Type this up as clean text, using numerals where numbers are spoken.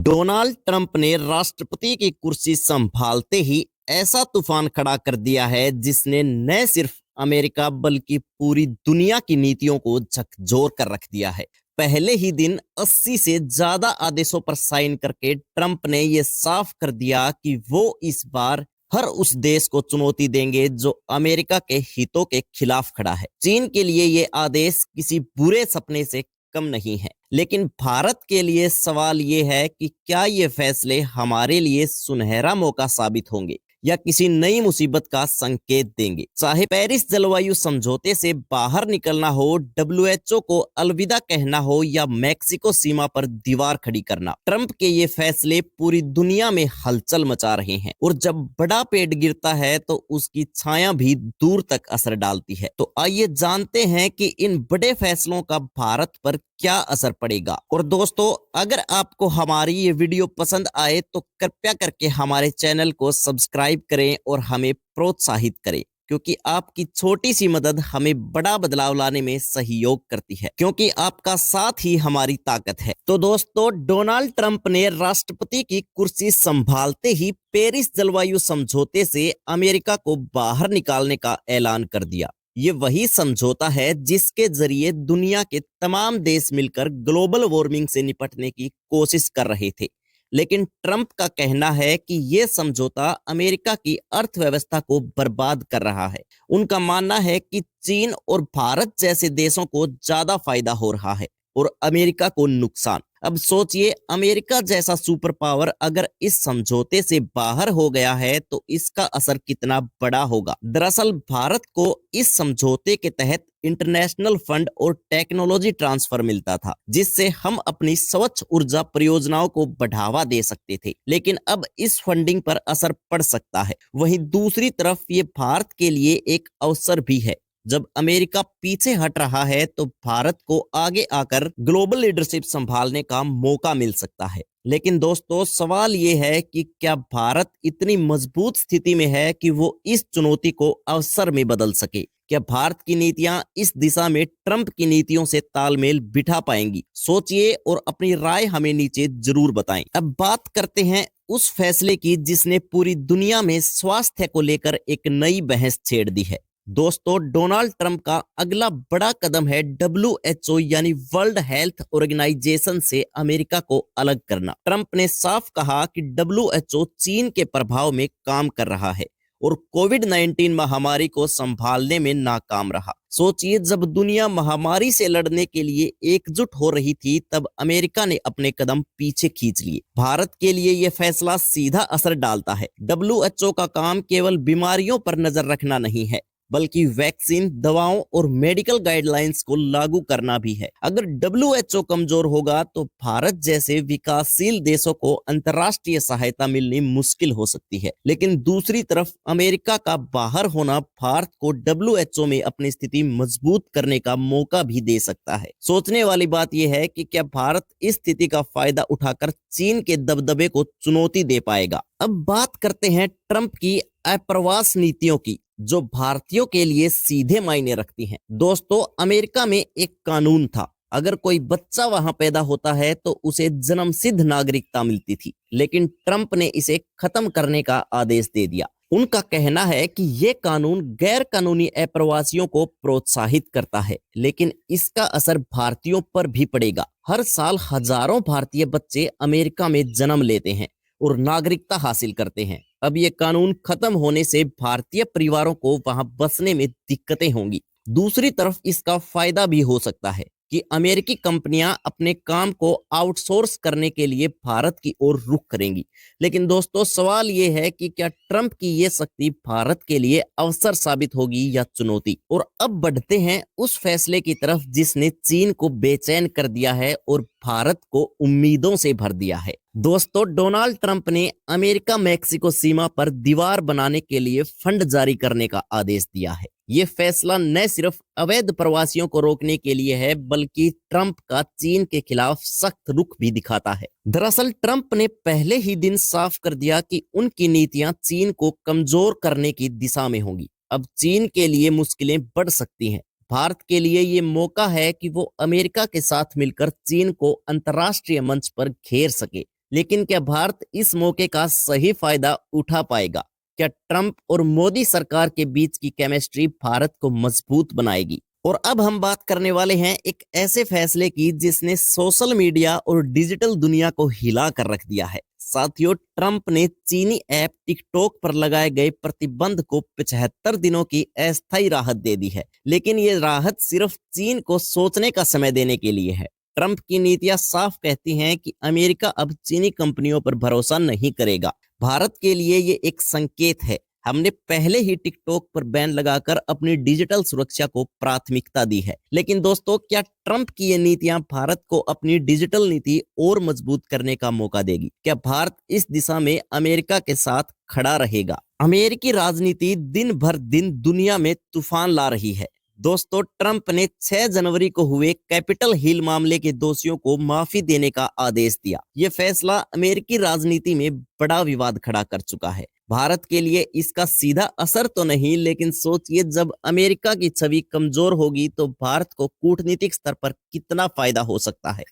Donald Trump ने राष्ट्रपति की कुर्सी संभालते ही ऐसा तूफान खड़ा कर दिया है जिसने न सिर्फ अमेरिका बल्कि पूरी दुनिया की नीतियों को झकझोर कर रख दिया है। पहले ही दिन 80 से ज्यादा आदेशों पर साइन करके ट्रंप ने यह साफ कर दिया कि वो इस बार हर उस देश को चुनौती देंगे जो अमेरिका के हितों के खिलाफ खड़ा है। चीन के लिए ये आदेश किसी बुरे सपने से कम नहीं है, लेकिन भारत के लिए सवाल ये है कि क्या ये फैसले हमारे लिए सुनहरा मौका साबित होंगे या किसी नई मुसीबत का संकेत देंगे। चाहे पेरिस जलवायु समझौते से बाहर निकलना हो, डब्ल्यूएचओ को अलविदा कहना हो या मैक्सिको सीमा पर दीवार खड़ी करना, ट्रंप के ये फैसले पूरी दुनिया में हलचल मचा रहे हैं। और जब बड़ा पेड़ गिरता है तो उसकी छाया भी दूर तक असर डालती है। तो आइए जानते हैं कि इन बड़े फैसलों का भारत पर क्या असर पड़ेगा। और दोस्तों, अगर आपको हमारी ये वीडियो पसंद आए तो कृपया करके हमारे चैनल को सब्सक्राइब करें और हमें प्रोत्साहित करें, क्योंकि आपकी छोटी सी मदद हमें बड़ा बदलाव लाने में सहयोग करती है, क्योंकि आपका साथ ही हमारी ताकत है। तो दोस्तों, डोनाल्ड ट्रंप ने राष्ट्रपति की कुर्सी संभालते ही पेरिस जलवायु समझौते से अमेरिका को बाहर निकालने का ऐलान कर दिया। ये वही समझौता है जिसके जरिए दुनिया के तमाम देश मिलकर ग्लोबल वार्मिंग से निपटने की कोशिश कर रहे थे। लेकिन ट्रंप का कहना है कि यह समझौता अमेरिका की अर्थव्यवस्था को बर्बाद कर रहा है। उनका मानना है कि चीन और भारत जैसे देशों को ज्यादा फायदा हो रहा है और अमेरिका को नुकसान। अब सोचिए, अमेरिका जैसा सुपर पावर अगर इस समझौते से बाहर हो गया है तो इसका असर कितना बड़ा होगा। दरअसल भारत को इस समझौते के तहत इंटरनेशनल फंड और टेक्नोलॉजी ट्रांसफर मिलता था, जिससे हम अपनी स्वच्छ ऊर्जा परियोजनाओं को बढ़ावा दे सकते थे। लेकिन अब इस फंडिंग पर असर पड़ सकता है। वहीं दूसरी तरफ ये भारत के लिए एक अवसर भी है। जब अमेरिका पीछे हट रहा है तो भारत को आगे आकर ग्लोबल लीडरशिप संभालने का मौका मिल सकता है। लेकिन दोस्तों, सवाल ये है कि क्या भारत इतनी मजबूत स्थिति में है कि वो इस चुनौती को अवसर में बदल सके? क्या भारत की नीतियां इस दिशा में ट्रंप की नीतियों से तालमेल बिठा पाएंगी? सोचिए और अपनी राय हमें नीचे जरूर बताएं। अब बात करते हैं उस फैसले की जिसने पूरी दुनिया में स्वास्थ्य को लेकर एक नई बहस छेड़ दी है। दोस्तों, डोनाल्ड ट्रंप का अगला बड़ा कदम है डब्ल्यूएचओ यानी वर्ल्ड हेल्थ ऑर्गेनाइजेशन से अमेरिका को अलग करना। ट्रंप ने साफ कहा कि डब्ल्यूएचओ चीन के प्रभाव में काम कर रहा है और कोविड-19 महामारी को संभालने में नाकाम रहा। सोचिए, जब दुनिया महामारी से लड़ने के लिए एकजुट हो रही थी तब अमेरिका ने अपने कदम पीछे खींच लिए। भारत के लिए यह फैसला सीधा असर डालता है। डब्ल्यूएचओ का काम केवल बीमारियों पर नजर रखना नहीं है, बल्कि वैक्सीन, दवाओं और मेडिकल गाइडलाइंस को लागू करना भी है। अगर डब्ल्यूएचओ कमजोर होगा तो भारत जैसे विकासशील देशों को अंतर्राष्ट्रीय सहायता मिलनी मुश्किल हो सकती है। लेकिन दूसरी तरफ अमेरिका का बाहर होना भारत को डब्ल्यूएचओ में अपनी स्थिति मजबूत करने का मौका भी दे सकता है। सोचने वाली बात यह है कि क्या भारत इस स्थिति का फायदा उठाकर चीन के दबदबे को चुनौती दे पाएगा? अब बात करते हैं ट्रंप की अप्रवास नीतियों की, जो भारतीयों के लिए सीधे मायने रखती हैं। दोस्तों, अमेरिका में एक कानून था, अगर कोई बच्चा वहां पैदा होता है तो उसे जन्मसिद्ध नागरिकता मिलती थी। लेकिन ट्रंप ने इसे खत्म करने का आदेश दे दिया। उनका कहना है कि यह कानून गैर कानूनी अप्रवासियों को प्रोत्साहित करता है, लेकिन इसका असर भारतीयों पर भी पड़ेगा। हर साल हजारों भारतीय बच्चे अमेरिका में जन्म लेते हैं और नागरिकता हासिल करते हैं। अब ये कानून खत्म होने से भारतीय परिवारों को वहां बसने में दिक्कतें होंगी। दूसरी तरफ इसका फायदा भी हो सकता है कि अमेरिकी कंपनियां अपने काम को आउटसोर्स करने के लिए भारत की ओर रुख करेंगी। लेकिन दोस्तों, सवाल ये है कि क्या ट्रंप की ये शक्ति भारत के लिए अवसर साबित होगी या चुनौती? और अब बढ़ते हैं उस फैसले की तरफ जिसने चीन को बेचैन कर दिया है और भारत को उम्मीदों से भर दिया है। दोस्तों, डोनाल्ड ट्रंप ने अमेरिका मैक्सिको सीमा पर दीवार बनाने के लिए फंड जारी करने का आदेश दिया है। ये फैसला न सिर्फ अवैध प्रवासियों को रोकने के लिए है, बल्कि ट्रंप का चीन के खिलाफ सख्त रुख भी दिखाता है। दरअसल ट्रंप ने पहले ही दिन साफ कर दिया कि उनकी नीतियां चीन को कमजोर करने की दिशा में होंगी। अब चीन के लिए मुश्किलें बढ़ सकती हैं। भारत के लिए ये मौका है कि वो अमेरिका के साथ मिलकर चीन को अंतर्राष्ट्रीय मंच पर घेर सके। लेकिन क्या भारत इस मौके का सही फायदा उठा पाएगा? क्या ट्रंप और मोदी सरकार के बीच की केमिस्ट्री भारत को मजबूत बनाएगी? और अब हम बात करने वाले हैं एक ऐसे फैसले की जिसने सोशल मीडिया और डिजिटल दुनिया को हिला कर रख दिया है। साथियों, ट्रंप ने चीनी ऐप टिकटॉक पर लगाए गए प्रतिबंध को 75 दिनों की अस्थायी राहत दे दी है, लेकिन ये राहत सिर्फ चीन को सोचने का समय देने के लिए है। ट्रंप की नीतियां साफ कहती हैं कि अमेरिका अब चीनी कंपनियों पर भरोसा नहीं करेगा। भारत के लिए ये एक संकेत है। हमने पहले ही टिकटॉक पर बैन लगाकर अपनी डिजिटल सुरक्षा को प्राथमिकता दी है। लेकिन दोस्तों, क्या ट्रंप की ये नीतियां भारत को अपनी डिजिटल नीति और मजबूत करने का मौका देगी? क्या भारत इस दिशा में अमेरिका के साथ खड़ा रहेगा? अमेरिकी राजनीति दिन भर दिन दुनिया में तूफान ला रही है। दोस्तों, ट्रंप ने 6 जनवरी को हुए कैपिटल हिल मामले के दोषियों को माफी देने का आदेश दिया। यह फैसला अमेरिकी राजनीति में बड़ा विवाद खड़ा कर चुका है। भारत के लिए इसका सीधा असर तो नहीं, लेकिन सोचिए, जब अमेरिका की छवि कमजोर होगी तो भारत को कूटनीतिक स्तर पर कितना फायदा हो सकता है।